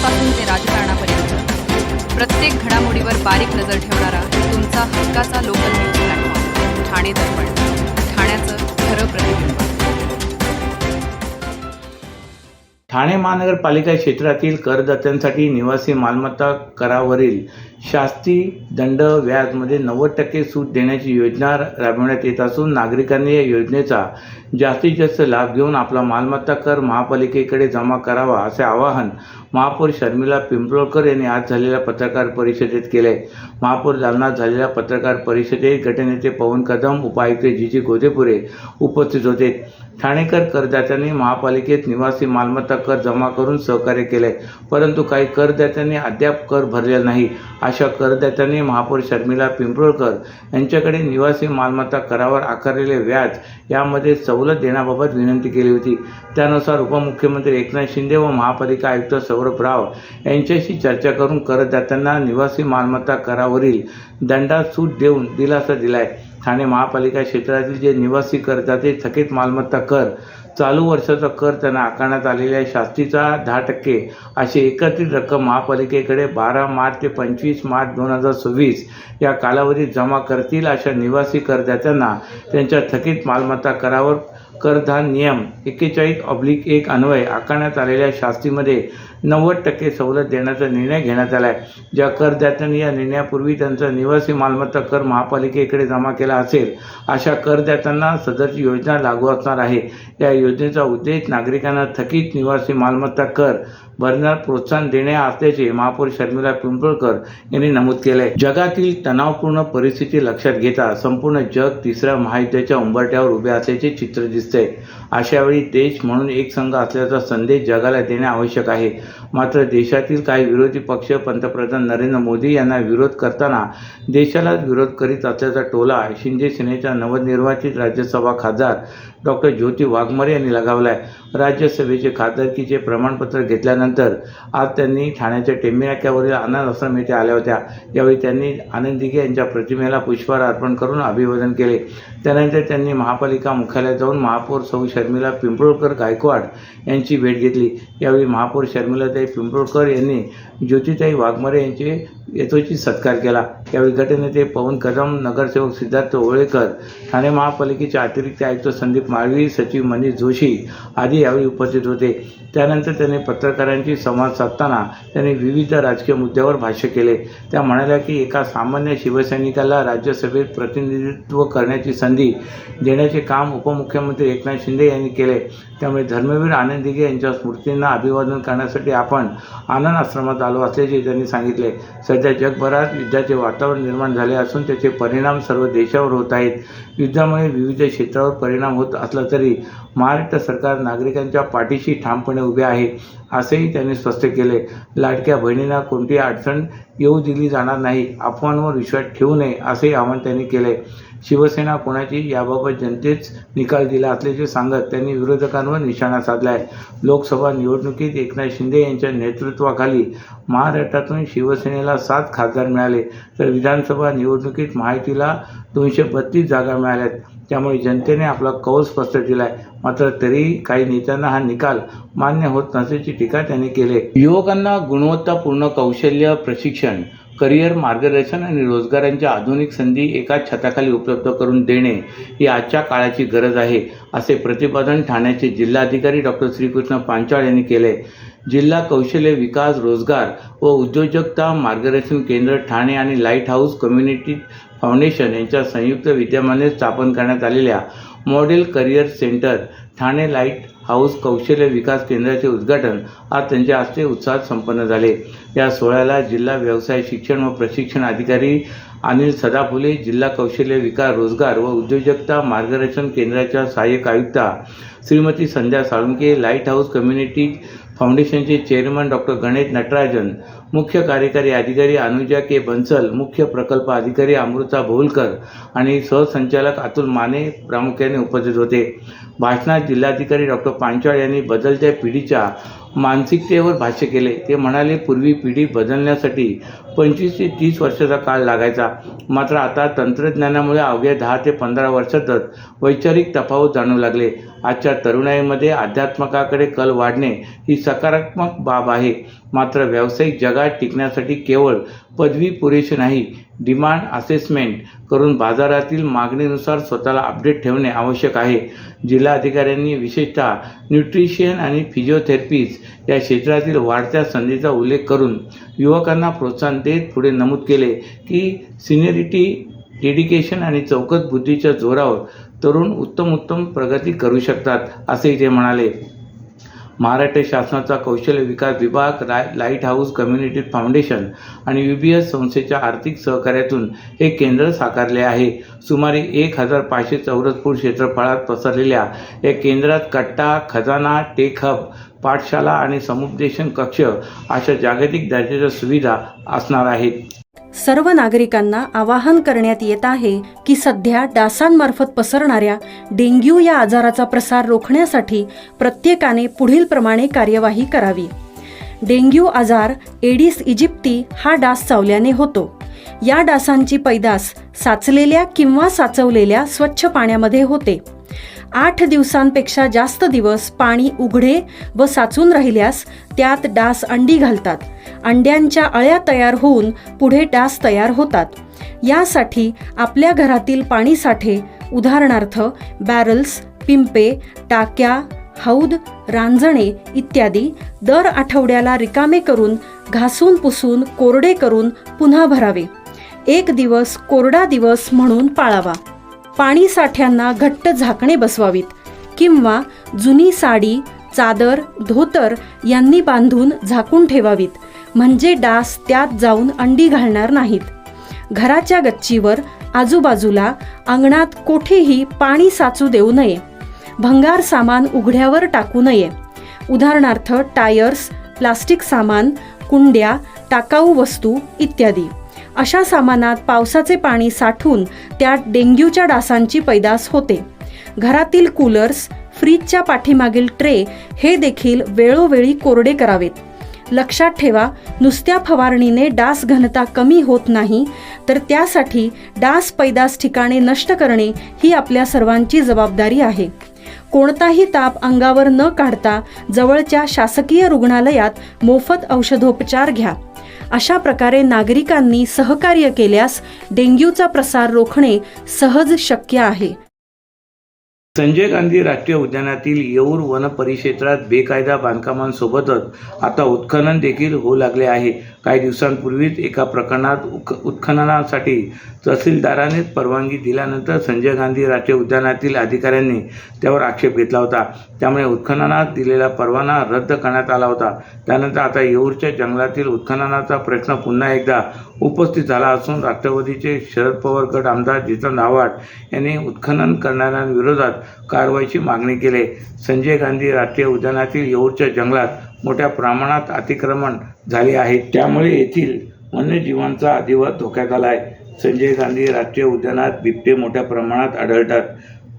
बातम्यांपासून ते राजकारणापर्यंत प्रत्येक घडामोडीवर बारीक नजर ठेवणारा तुमचा हक्काचा लोकल न्यूज प्लॅटफॉर्म ठाणे दर्पण, ठाण्याचं खरं प्रतिबिंब। ठाणे महानगरपालिका क्षेत्रातील करदात्यांसाठी निवासी मालमत्ता करावरील शास्ती दंड व्याजमध्ये 90% सूट देण्याची योजना राबविण्यात येत असून नागरिकांनी या योजनेचा जास्तीत जास्त लाभ घेऊन आपला मालमत्ता कर महापालिकेकडे जमा करावा असे आवाहन महापौर शर्मिला पिंपळकर यांनी आज झालेल्या पत्रकार परिषदेत केले। महापौर दालनात झालेल्या पत्रकार परिषदेत गटनेते पवन कदम, उपायुक्त जी गोदेपुरे उपस्थित होते। ठाणेकर करदात्यांनी महापालिकेत निवासी मालमत्ता कर जमा करून सहकार्य केले, परंतु काही करदात्यांनी अद्याप कर भरलेला नाही। अशा करदात्यांनी महापौर शर्मिला पिंपळकर यांच्याकडे निवासी मालमत्ता करावर आकारलेले व्याज यामध्ये सवलत देण्याबाबत विनंती केली होती। त्यानुसार उपमुख्यमंत्री एकनाथ शिंदे व महापालिका आयुक्त सौरभ राव यांच्याशी चर्चा करून करदात्यांना निवासी मालमत्ता करावरील दंडात सूट देऊन दिलासा दिलाय। ठाणे महापालिका क्षेत्रातील जे निवासी करदाते थकीत मालमत्ता कर, चालू वर्षाचा कर त्यांना आकारण्यात आलेल्या शास्तीचा 10% अशी एकत्रित रक्कम महापालिकेकडे 12 मार्च ते 25 मार्च 2026 या कालावधीत जमा करतील अशा निवासी करदात्यांना त्यांच्या थकीत मालमत्ता करावर करधान नियम 41/1 अन्वये आकारण्यात आलेल्या शास्तीमध्ये 90% सवलत देण्याचा निर्णय घेण्यात आला आहे। ज्या करदात्यांनी या निर्णयापूर्वी त्यांचा निवासी मालमत्ता कर महापालिकेकडे जमा केला असेल अशा करदात्यांना सदरची योजना लागू असणार आहे। या योजनेचा उद्देश नागरिकांना थकीत निवासी मालमत्ता कर भरण्यास प्रोत्साहन देणे असल्याचे महापौर शर्मिला पिंपळकर यांनी नमूद केले। जगातील तणावपूर्ण परिस्थिती लक्षात घेता संपूर्ण जग तिसऱ्या महायुद्धाच्या उंबरठ्यावर उभे असल्याचे चित्र दिसते। अशावेळी देश म्हणून एक संघ असल्याचा संदेश जगाला देणे आवश्यक आहे। मात्र देशातील काही विरोधी पक्ष पंतप्रधान नरेंद्र मोदी यांना विरोध करताना देशालाच विरोध करीत असल्याचा टोला शिंदे सेनेच्या नवनिर्वाचित राज्यसभा खासदार डॉक्टर ज्योती वाघमारे यांनी लगावला आहे। राज्यसभेचे खासदारकीचे प्रमाणपत्र घेतल्यानंतर आज त्यांनी ठाण्याच्या टेंबी नाक्यावरील आनंद आश्रम येथे आल्या होत्या। यावेळी त्यांनी आनंद दिघे यांच्या प्रतिमेला पुष्पहार अर्पण करून अभिवादन केले। त्यानंतर त्यांनी महापालिका मुख्यालयात जाऊन महापौर सौ शर्मिला पिंपळकर गायकवाड यांची भेट घेतली। यावेळी महापौर शर्मिलाताई पिंपळकर यांनी ज्योतिताई वाघमारे यांचे यथोचित सत्कार केला। यावेळी गटनेते पवन कदम, नगरसेवक सिद्धार्थ ओळेकर, ठाणे महापालिकेचे अतिरिक्त आयुक्त संदीप माळवी, सचिव मनीष जोशी आदी यावेळी उपस्थित होते। त्यानंतर त्यांनी पत्रकारांशी संवाद साधताना त्यांनी विविध राजकीय मुद्द्यावर भाष्य केले। त्या म्हणाल्या की एका सामान्य शिवसैनिकाला राज्यसभेत प्रतिनिधित्व करण्याची संधी देण्याचे काम उपमुख्यमंत्री एकनाथ शिंदे यांनी केले। त्यामुळे धर्मवीर आनंद दिघे यांच्या स्मृतींना अभिवादन करण्यासाठी आपण आनंद आश्रमात आलो असल्याचे त्यांनी सांगितले। सध्या जगभरात युद्धाचे वातावरण निर्माण झाले असून त्याचे परिणाम सर्व देशावर होत आहेत। युद्धामुळे विविध क्षेत्रावर परिणाम होत असला तरी महाराष्ट्र सरकार नागरिकांच्या पाठीशी ठामपणे उभे आहे असेही त्यांनी स्पष्ट केले। लाडक्या बहिणींना कोणतीही अडचण येऊ दिली जाणार नाही, अफवांवर विश्वास ठेवू नये असेही आवाहन त्यांनी केले। शिवसेना कोणाची याबाबत जनतेच निकाल दिला असल्याचे सांगत त्यांनी विरोधकांवर निशाणा साधला आहे। लोकसभा निवडणुकीत एकनाथ शिंदे यांच्या नेतृत्वाखाली महाराष्ट्रातून शिवसेनेला 7 खासदार मिळाले, तर विधानसभा निवडणुकीत महायुतीला 232 जागा मिळाल्यात। त्यामुळे जनतेने आपला कौल स्पष्ट दिला आहे। मात्र तरी काही नेत्यांना हा निकाल मान्य होत नसल्याची टीका त्यांनी केली। युवकांना गुणवत्तापूर्ण कौशल्य प्रशिक्षण, करिअर मार्गदर्शन आणि रोजगारांच्या आधुनिक संधी एकाच छताखाली उपलब्ध करून देणे ही आजच्या काळाची गरज आहे, असे प्रतिपादन ठाण्याचे जिल्हाधिकारी डॉक्टर श्रीकृष्ण पांचाळ यांनी केले। जिल्हा कौशल्य विकास, रोजगार व उद्योजकता मार्गदर्शन केंद्र ठाणे आणि लाईट हाऊस कम्युनिटी फाउंडेशन यांच्या संयुक्त विद्यमाने स्थापन करण्यात आलेल्या model career centre Thane light house कौशल्य विकास केंद्राचे उद्घाटन आज त्यांच्या हस्ते उत्साहात संपन्न झाले। या सोहळ्याला जिल्हा व्यवसाय शिक्षण व प्रशिक्षण अधिकारी अनिल सदाफुले, जिल्हा कौशल्य विकास, रोजगार व उद्योजकता मार्गदर्शन केंद्राच्या सहाय्यक आयुक्ता श्रीमती संध्या साळुंके, लाईट हाऊस कम्युनिटी फाउंडेशनचे चेअरमन डॉक्टर गणेश नटराजन, मुख्य कार्यकारी अधिकारी अनुजा के बन्सल, मुख्य प्रकल्प अधिकारी अमृता भोलकर आणि सहसंचालक अतुल माने प्रामुख्याने उपस्थित होते। भाषणात जिल्हाधिकारी डॉक्टर पांचाळ यांनी बदलत्या पिढीच्या मानसिकतेवर भाष्य केले। ते म्हणाले, पूर्वी पिढी बदलण्यासाठी 25 ते 30 वर्षाचा काळ लागायचा, मात्र आता तंत्रज्ञानामुळे अवघ्या 10 ते 15 वर्षातच वैचारिक तफावत जाणवू लागले। आजच्या तरुणाईमध्ये अध्यात्मकाकडे कल वाढणे ही सकारात्मक बाब आहे। मात्र व्यावसायिक जगात टिकण्यासाठी केवळ पदवी पुरेशी नाही, डिमांड असेसमेंट करून बाजारातील मागणीनुसार स्वतःला अपडेट ठेवणे आवश्यक आहे. जिल्हाधिकाऱ्यांनी विशेषतः न्यूट्रिशन आणि फिजिओथेरपीज या क्षेत्रातील वाढत्या संधीचा उल्लेख करून युवकांना प्रोत्साहन देत पुढे नमूद केले की सिनियरिटी, डेडिकेशन आणि चौकस बुद्धीच्या जोरावर तरुण उत्तम प्रगती करू शकतात, असेही ते म्हणाले. महाराष्ट्र शासनाचा कौशल्य विकास विभाग, लाईट हाऊस कम्युनिटी फाउंडेशन आणि UBS संस्थेच्या आर्थिक सहकार्यातून हे केंद्र साकारले आहे. सुमारे 1500 चौरस फूट क्षेत्रफळात पसरलेल्या या केंद्रात कट्टा, खजाना, टेक हब, पाठशाला आणि समुपदेशन कक्ष अशा जागतिक दर्जाच्या सुविधा असणार आहेत. सर्व नागरिकांना आवाहन करण्यात येत आहे की सध्या डासांमार्फत पसरणाऱ्या डेंग्यू या आजाराचा प्रसार रोखण्यासाठी प्रत्येकाने पुढीलप्रमाणे कार्यवाही करावी. डेंग्यू आजार एडिस इजिप्ती हा डास चावल्याने होतो. या डासांची पैदास साचलेल्या किंवा साचवलेल्या स्वच्छ पाण्यामध्ये होते. 8 दिवसांपेक्षा जास्त दिवस पाणी उघडे व साचून राहिल्यास त्यात डास अंडी घालतात. अंड्यांच्या अळ्या तयार होऊन पुढे डास तयार होतात. यासाठी आपल्या घरातील पाणी साठे, उदाहरणार्थ बॅरल्स, पिंपे, टाक्या, हौद, रांजणे इत्यादी दर आठवड्याला रिकामे करून घासून पुसून कोरडे करून पुन्हा भरावे. 1 दिवस कोरडा दिवस म्हणून पाळावा. पाणी साठ्यांना घट्ट झाकणे बसवावीत किंवा जुनी साडी, चादर, धोतर यांनी बांधून झाकून ठेवावीत, म्हणजे डास त्यात जाऊन अंडी घालणार नाहीत. घराच्या गच्चीवर, आजूबाजूला, अंगणात कोठेही पाणी साचू देऊ नये. भंगार सामान उघड्यावर टाकू नये. उदाहरणार्थ टायर्स, प्लास्टिक सामान, कुंड्या, टाकाऊ वस्तू इत्यादी. अशा सामानात पावसाचे पाणी साठून त्यात डेंग्यूच्या डासांची पैदास होते. घरातील कूलर्स, फ्रीजच्या पाठीमागील ट्रे हे देखील वेळोवेळी कोरडे करावेत. लक्षात ठेवा, नुसत्या फवारणीने डास घनता कमी होत नाही, तर त्यासाठी डास पैदास ठिकाणे नष्ट करणे ही आपल्या सर्वांची जबाबदारी आहे. कोणताही ताप अंगावर न काढता जवळच्या शासकीय रुग्णालयात मोफत औषधोपचार घ्या. अशा प्रकारे नागरिकांनी सहकार्य केल्यास डेंग्यूचा प्रसार रोखणे सहज शक्य आहे. संजय गांधी राष्ट्रीय उद्यानातील येऊर वन परिक्षेत्रात बेकायदा बांधकामांसोबतच आता उत्खनन देखील होऊ लागले आहे. काही दिवसांपूर्वीच एका प्रकरणात उत्खननासाठी तहसीलदाराने परवानगी दिल्यानंतर संजय गांधी राष्ट्रीय उद्यानातील अधिकाऱ्यांनी त्यावर आक्षेप घेतला होता. त्यामुळे उत्खननास दिलेला परवाना रद्द करण्यात आला होता. त्यानंतर आता येऊरच्या जंगलातील उत्खननाचा प्रश्न पुन्हा एकदा उपस्थित झाला असून राष्ट्रवादीचे शरद पवार गट आमदार जितेंद्र आव्हाड यांनी उत्खनन करणाऱ्यांविरोधात कारवाईची मागणी केली. संजय गांधी राष्ट्रीय उद्यानातील येऊरच्या जंगलात मोठ्या प्रमाणात अतिक्रमण झाले आहे. त्यामुळे येथील वन्यजीवांचा अधिवास धोक्यात आला आहे. संजय गांधी राष्ट्रीय उद्यानात बिबटे मोठ्या प्रमाणात आढळतात.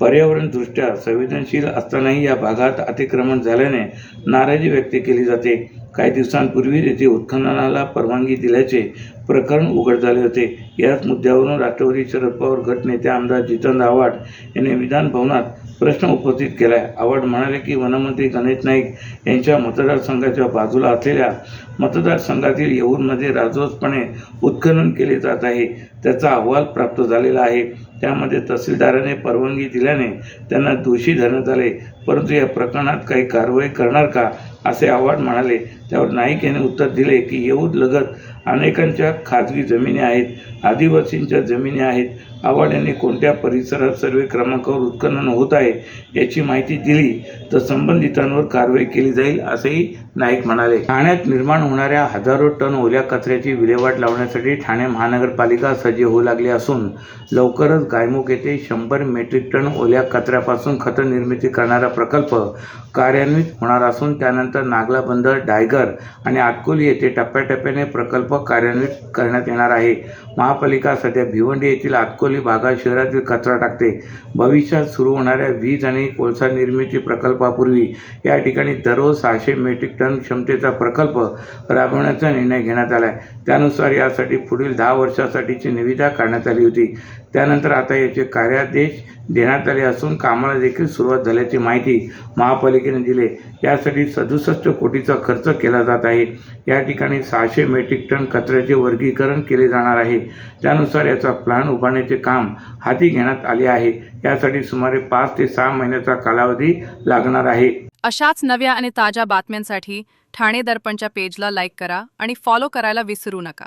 पर्यावरणदृष्ट्या संवेदनशील असतानाही या भागात अतिक्रमण झाल्याने नाराजी व्यक्त केली जाते. काही दिवसांपूर्वी येथे उत्खननाला परवानगी दिल्याचे प्रकरण उघड झाले होते. याच मुद्द्यावरून राष्ट्रवादी शरद पवार गट नेते आमदार जितेंद्र आव्हाड यांनी विधान भवनात प्रश्न उपस्थित केला आहे. आव्हाड म्हणाले की वनमंत्री गणेश नाईक यांच्या मतदारसंघाच्या बाजूला असलेल्या मतदारसंघातील येऊरमध्ये राजरोसपणे उत्खनन केले जात आहे. त्याचा अहवाल प्राप्त झालेला आहे. त्यामध्ये तहसीलदाराने परवानगी दिल्याने त्यांना दोषी धरण्यात आले. परंतु या प्रकरणात काही कारवाई करणार का, असे आव्हाड म्हणाले. त्यावर नाईक यांनी उत्तर दिले की येऊर लगत अनेकांच्या खाजगी जमिनी आहेत, आदिवासींच्या जमिनी आहेत. आव्हाड यांनी कोणत्या परिसरात सर्वे क्रमांकावर उत्खनन होत आहे याची माहिती दिली तर संबंधितांवर कारवाई केली जाईल, असेही नाईक म्हणाले. ठाण्यात निर्माण होणाऱ्या हजारो टन ओल्या कचऱ्याची विल्हेवाट लावण्यासाठी ठाणे महानगरपालिका सज्ज होऊ लागली असून लवकरच गायमुख येथे 100 मेट्रिक टन ओल्या कचऱ्यापासून खत निर्मिती करणारा प्रकल्प कार्यान्वित होणार असून त्यानंतर नागला बंदर, डायगर आणि आटकोली येथे टप्प्याटप्प्याने प्रकल्प कार्यान्वित करण्यात येणार आहे. महापालिका सध्या भिवंडी येथील आटकोली भागात शहरातील कचरा टाकते. भविष्यात सुरू होणाऱ्या वीज आणि कोळसा निर्मिती प्रकल्पापूर्वी या ठिकाणी दररोज 600 मेट्रिक टन क्षमतेचा प्रकल्प राबवण्याचा निर्णय घेण्यात आला आहे. त्यानुसार यासाठी पुढील 10 वर्षासाठीची निविदा काढण्यात आली होती. त्यानंतर आता याचे कार्यादेश देण्यात आले असून कामाला देखील सुरुवात झाल्याची माहिती महापालिकेने दिली. यासाठी 67 कोटीचा खर्च केला जात आहे. या ठिकाणी 600 मेट्रिक टन कचऱ्याचे वर्गीकरण केले जाणार आहे. त्यानुसार याचा प्लांट उभारण्याचे काम हाती घेण्यात आले आहे. यासाठी सुमारे 5 ते 6 महिन्याचा कालावधी लागणार आहे. अशाच नव्या आणि ताज्या बातम्यांसाठी ठाणे दर्पणच्या पेजला लाईक करा आणि फॉलो करायला विसरू नका.